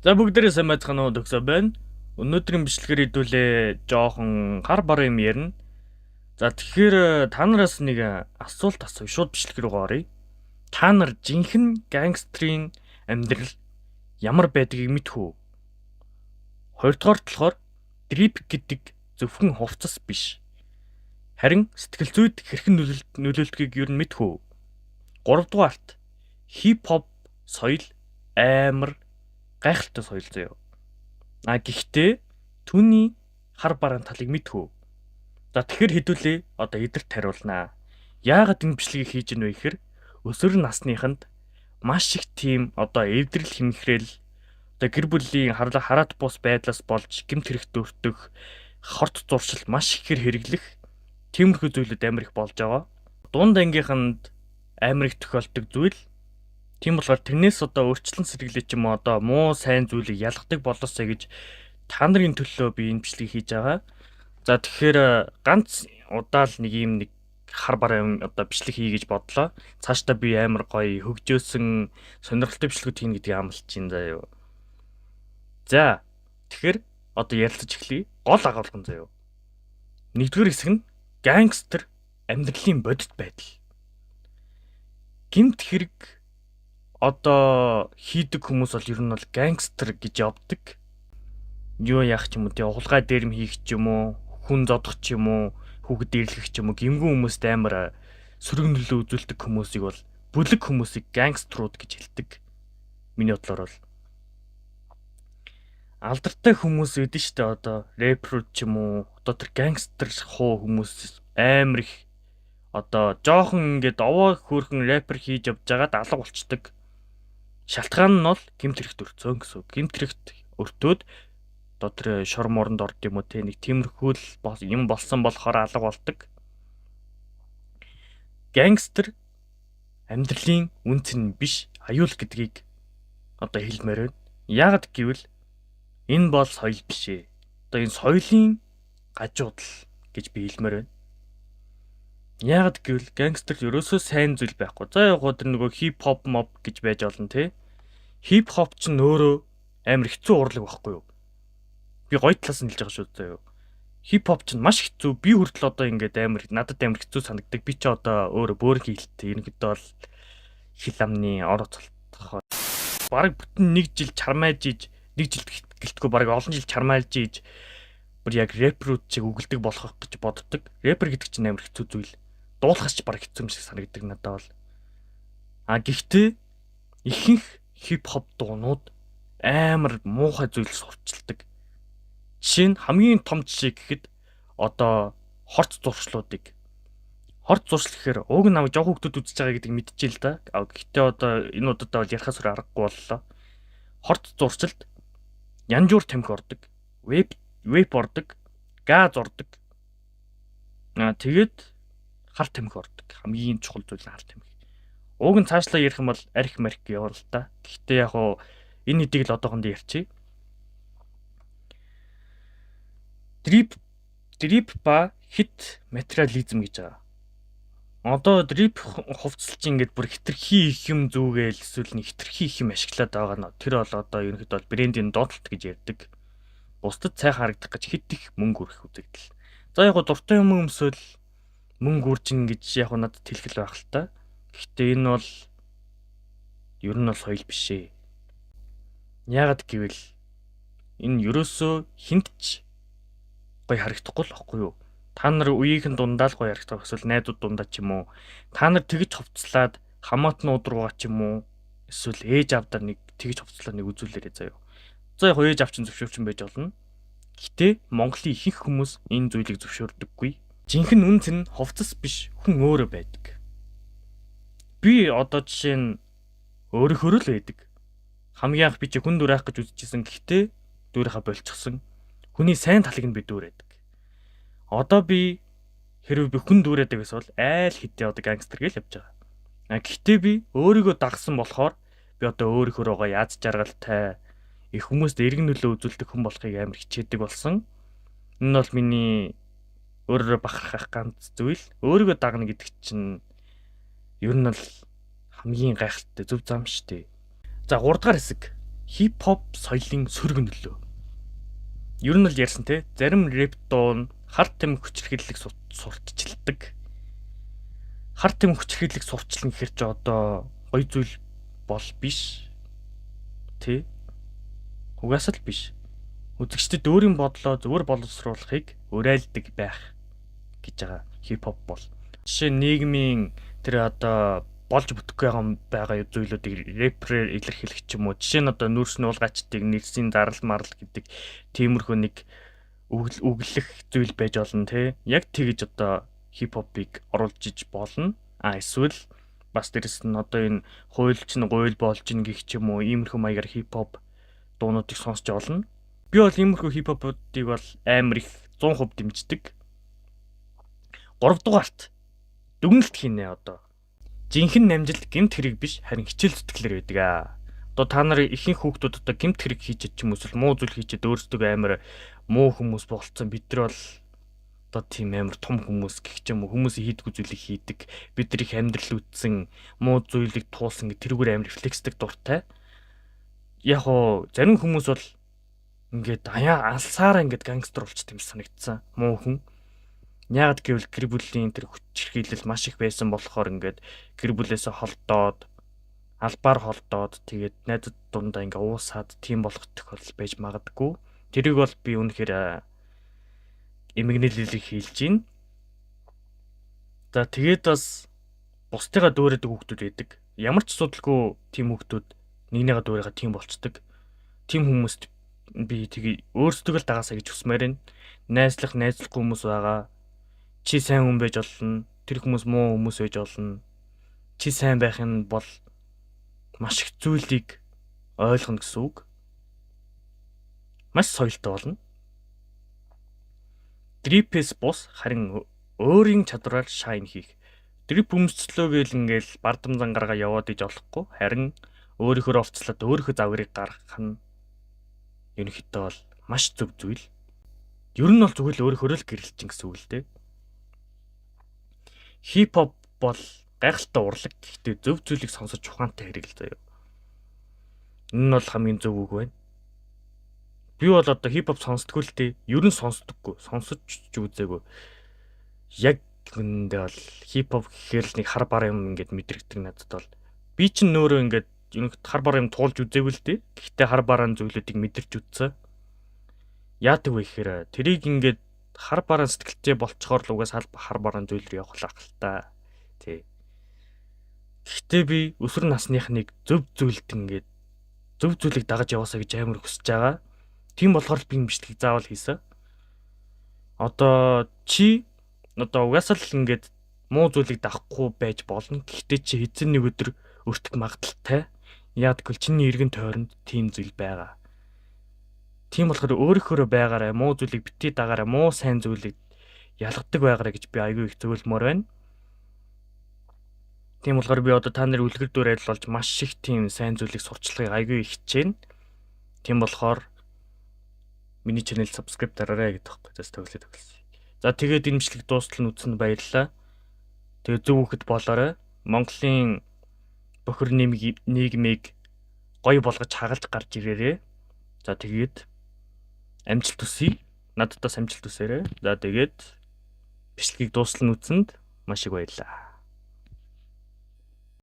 За бүгдээрээ сайн байцгаана уу төгсөө байна. Өнөөдрийн бичлэгээр хэдүүлээ жоохон хар бар юм ярина. За тэгэхээр та нараас нэг асуулт асууя. Шууд бичлэг рүү оръё. Та нар жинхэнэ гангстрийн амьдрал ямар байдгийг мэдэх үү? Хоёрдугаарт болохоор дрип гэдэг зөвхөн хувцас биш. Харин сэтгэл зүйд хэрхэн нөлөөлдгийг юу мэдэх үү? Гуравдугаарт хип хоп соёл амар гайхалтай соёл заяа. Гэхдээ түүний хар бараан талыг мэдэх үү? За тэгэхээр хэдүүлээ одоо эдэрт хариулнаа. Яагаад энэ бичлэгийг хийж ийнө вэ гэхээр өсвөр насныханд маш их тийм одоо эвдрэл хэмхрэл одоо гэр бүлийн хараат бус байдлаас болж гэмт хэрэгт өртөх хорт зуршил маш ихээр хэрэглэх тиймэрхүү зүйлүүд амар их болж байгаа. Дунд ангийнханд амар их тохиолдог зүйл. Тийм болохоор тэрнээс одоо өөрчлөн сэргийлээ ч юм уу одоо муу сайн зүйлийг ялгадаг болоосэй гэж та нарын төлөө би энэ бичлэгийг хийж байгаа. За тэгэхээр ганц удаа л нэг юм нэг хар бараа одоо бичлэг хий гэж бодлоо. Цаашдаа би амар гоё хөгжөөсөн сонирхолтой бичлэгүүд хийн гэдгийг амлаж байна заа юу. За тэгэхээр одоо ярилцаж эхлэе. Гол агуулгын заа юу. Нэгдүгээр хэсэг нь гангстер амьдралын бодит байдал. Гэмт хэрэг одоо хийдэг хүмүүс бол ер нь бол гангстер гэж явдаг. Юу яах ч юм уу, углагай дээрм хийх ч юм уу, хүн зодох ч юм уу, хүүхэд дээрлэх ч юм уу, гэмгэн хүмүүст амар сөрөг нөлөө үзүүлдэг хүмүүсийг бол бүлэг хүмүүсийг гангструуд гэж хэлдэг. Миний бодлоор бол алдартай хүмүүс эдэн штэ одоо рэперүүд ч юм уу, одоо тэр гангстер хуу хүмүүс амар их одоо жоохон ингээд овоо хөөрхөн рэпер хийж явж байгаад алга болчдөг. Шалтгаан нь бол гэмт хэрэгт өртсөн гэсэн. Гэмт хэрэгт өртөөд одоо тэр шор морнд орд юм уу те нэг тиймэрхүү юм болсон болохоор алга болдог. Гангстер амьдралын үнц нь биш, аюул гэдгийг одоо хэлмээр байна. Яагад гэвэл энэ бол соёл биш ээ. Одоо энэ соёлын гажуудал гэж би хэлмээр байна. Яагад гэвэл гангстер ерөөсөө сайн зүйл байхгүй. За яг гоо тэр нөгөө хип хоп моб гэж байж болно те. Хип хоп ч нөөрөө амар хэцүү урлаг байхгүй юу? Би гоё талаас нь хэлж байгаа шүү заяа. Хип хоп ч маш хэцүү. Би хүртэл одоо ингээд надад амар хэцүү санагддаг. Би ч одоо өөрөө бөөрийн хийлтэй. Ерөнхийдөө бол хил амны орооцолтох. Бараг бүтэн нэг жил чармайж иж, нэг жил гэлтгүй бараг олон жил чармайлж иж бүр яг рэперүүд чиг үгэлдэг болох гэж боддог. Рэпер гэдэг чинь амар хэцүү зүйл. Дуулахч бараг хэцүү юм шиг санагддаг надад бол. Гэхдээ ихэнх хип хоп дуунууд амар муухай зүйл сурчилдаг. Жишээ нь хамгийн том жишээ гэхэд одоо хорт зуршлуудыг. Хорт зуршил гэхээр уг намайг жоох хүмүүс үзэж байгаа гэдгийг мэдчихэе л да. Гэхдээ одоо энэ удаатай бол ярихаас өөр аргагүй боллоо. Хорт зуршилд янжуур тамхи ордог, вейп ордог, газ ордог. Тэгээд хар тамхи ордог. Хамгийн чухал зүйл нь хар тамхи. Уг нь цаашлаа ярих юм бол арх марх яваа л да. Гэхдээ яг хуу энэ хэдийг л одоохонд ярьчих. Дрип ба хит материализм гэж байгаа. Одоо дрип хувцалч ингээд бүр хитрхи их юм зүгээл эсвэл нэг хитрхи их юм ашиглаад байгаа нь тэр бол одоо ерөнхийдөө бол брендийн доотлолт гэж ярьдаг. Бусдад сайхан харагдах гэж хит их мөнгө өрөх үзэгдэл. За яг дуртай юм өмсөөл мөнгө үржин гэж яг надад хэлхэл байх л та. Гэхдээ энэ бол ер нь бол соёл биш ээ. Яагад гэвэл энэ ерөөсөө хинтч гоё харагдахгүй л байхгүй юу? Та нар үеийнхэн дундаа л гоё харагдах эсвэл найзууд дундаа ч юм уу. Та нар тэгж хувцлаад хамаатнууд руугаа ч юм уу эсвэл ээж авдаа нэг тэгж хувцлаа нэг үзүүлээрэй заяа. За яг ээж авчин зөвшөөрчин байж болно. Гэтэ Монголын ихэнх хүмүүс энэ зүйлийг зөвшөөрдөггүй. Жинхэнэ үнц нь хувцас биш хүн өөрөө байдаг. Би одоо жишээ нь өөрөөр л байдаг. Хамгийн анх би чи хүн дүр авах гэж үзчихсэн. Гэхдээ дүрийнхаа болчихсон. Хүний сайн талыг нь би дүүрээдэг. Одоо би хэрвээ би хүн дүүрээдэг гэсэн бол айл хэдий одоо гангстер гэж явж байгаа. Гэхдээ би өөрийгөө дагсан болохоор би одоо өөрийнхөө яаж жаргалтай их хүмүүст эргэн нөлөө үзүүлдэг хүн болохыг амар хичээдэг болсон. Энэ бол миний өөрөөр бахархах ганц зүйл. Өөрийгөө дагна гэдэг чинь ер нь бол хамгийн гайхалтай зөв зам шүү дээ. За 3 дахь хэсэг хип-хоп соёлын сөрөг нөлөө. Ер нь л ярьсан те, зарим рэп дуу нь хард тамхи хүчирхийллийг сурталчилдаг. Хард тамхи хүчирхийллийг сурчлан гэхэр чи одоо гоё зүйл бол биш. Тэ? Угаасаа л биш. Үзэгчдэд өөрийн бодлоо зөвөр боловсруулахыг уриалдаг байх гэж байгаа хип-хоп бол. Жишээ нь нийгмийн тэр одоо болж бүтэхгүй байгаа зүйлүүдийг рэпрээр илэрхийлэх ч юм уу. Жишээ нь одоо нүүрс нуулгачдыг нэрсийн дарал марл гэдэг тиймэрхүү нэг үглэх зүйл байж болно те. Яг тэгж одоо хип-хопыг оруулж иж болно. Эсвэл бас дээрэс нь одоо энэ хуйлч нь гуйл болж ин гэх ч юм уу иймэрхүү маягаар хип-хоп дуунуудыг сонсч олно. Би бол иймэрхүү хип-хопуудыг бол амар их 100% дэмждэг. 3 дугаарт дүгнэлт хийнэ одоо. Жинхэнэ намжилт гэмт хэрэг биш, харин хичээл зүтгэлэр байдаг аа. Одоо та нар ихэнх хүүхдүүд одоо гэмт хэрэг хийчихэд ч юм уу муу зүйл хийчихэд өөрсдөө амар муу хүмүүс болцсон. Бид нар бол одоо тийм амар том хүмүүс гэх ч юм уу хүмүүсийн хийдгүү зүйлийг хийдэг. Бид нар их амьдрал үтсэн муу зүйлийг туулсан гэх тэрүүгээр амар рефлексдэг дуртай. Яг оо зарим хүмүүс бол ингээд аяа алсаараа ингээд гангстер болчтой юм санагдсан. Муу хүн. Яагаад гэвэл гэр бүлийн тэр хүчирхийлэл маш их байсан болохоор ингээд гэр бүлээсээ холдоод албаар холдоод тэгээд найзад дундаа ингээ уусаад тийм болох тохиолдол байж магадгүй. Тэрийг бол би үнэхээр эмгэнэлэлийг хийлж байна. За тэгээд бас бусдыгаа дөөрөдөг хүүхдүүд байдаг. Ямар ч судалгүй тийм хүүхдүүд нэгнийгээ дөөрөөгөө тийм болцдог. Тийм хүмүүст би тэгээ өөрсдөө л дагаасаа гэж хүсмээр байна. Найзлахгүй хүмүүс байгаа. Чи сайн хүн байж болно. Тэр хүмүүс муу хүмүүс байж болно. Чи сайн байх нь бол маш их зүйлийг ойлгоно гэсэн үг. Маш соёлтой болно. Дрипээс бус харин өөрийн чадвараар шайн хийх. Дрип өмсчлөө гэл ингээл бардам зангараа яваад иж олохгүй. Харин өөрийнхөө овцлоод өөрийнхөө загварыг гаргах нь ерөнхийдөө бол маш зөв зүйл. Ер нь бол зүгээр л өөрийнхөө л гэрэлчин гэсэн үг л дээ. Хип-хоп бол гайхалтай урлаг. Гэхдээ зөв зүйлийг сонсож ухаантай хэрэг л заяа. Энэ нь бол хамгийн зөв үг байна. Би бол одоо хип-хоп сонсдгүй л дээ. Ер нь сонсдоггүй. Сонсож ч үзээгүй. Яг үндэ бол хип-хоп гэхээр л нэг хар бар юм ингээд мэдрэгдэг надад бол. Би чинь нөөрөө ингээд хар бар юм туулж үзээгүй л дээ. Гэхдээ хар бараан зүйлүүдийг мэдэрч үзсэн. Яадаг вэ гэхээр тэрийг ингээд хар бараан сэтгэлтэй болцохоор л угаас хар бараан зүйл рүү явах л та. Тий. Гэхдээ би өсвөр насныхныг зөв зүйлд ингээд зөв зүйлийг дагаж яваасаа гэж амар хүсэж байгаа. Тийм болохоор би бичлэг заавал хийсэн. Одоо чи угаасаа л ингээд муу зүйлийг дагахгүй байж болно. Гэхдээ чи эзэн нэг өдөр өртөх магадaltaй. Яадаг вэ? Чиний эргэн тойронд тийм зүйл байгаа. Тийм болохоор өөрийнхөө байгаарай, муу зүйлийг битгий дагаарай, муу сайн зүйлийг ялгадаг байгаарай гэж би айгүй их зөвлөмөр байна. Тийм болохоор би одоо та нарын үлгэр дуур адил болж маш их тийм сайн зүйлийг сурчлагыг айгүй их хичээнэ. Тийм болохоор миний channel subscribe дараарай гэдэг байхгүй. Зас төглөө. За тэгээд энэ бичлэг дуустал нь үзсэнд баярлалаа. Тэгээд зөв хөхд болоорой. Монголын бохир нийгмийг гоё болгож хагалж гарч ирээрээ. За тэгээд амжилт хүсье. Надад бас амжилт хүсээрэй. За тэгээд бичлэгийг дуустал нь үзсэнд маш их баярлалаа.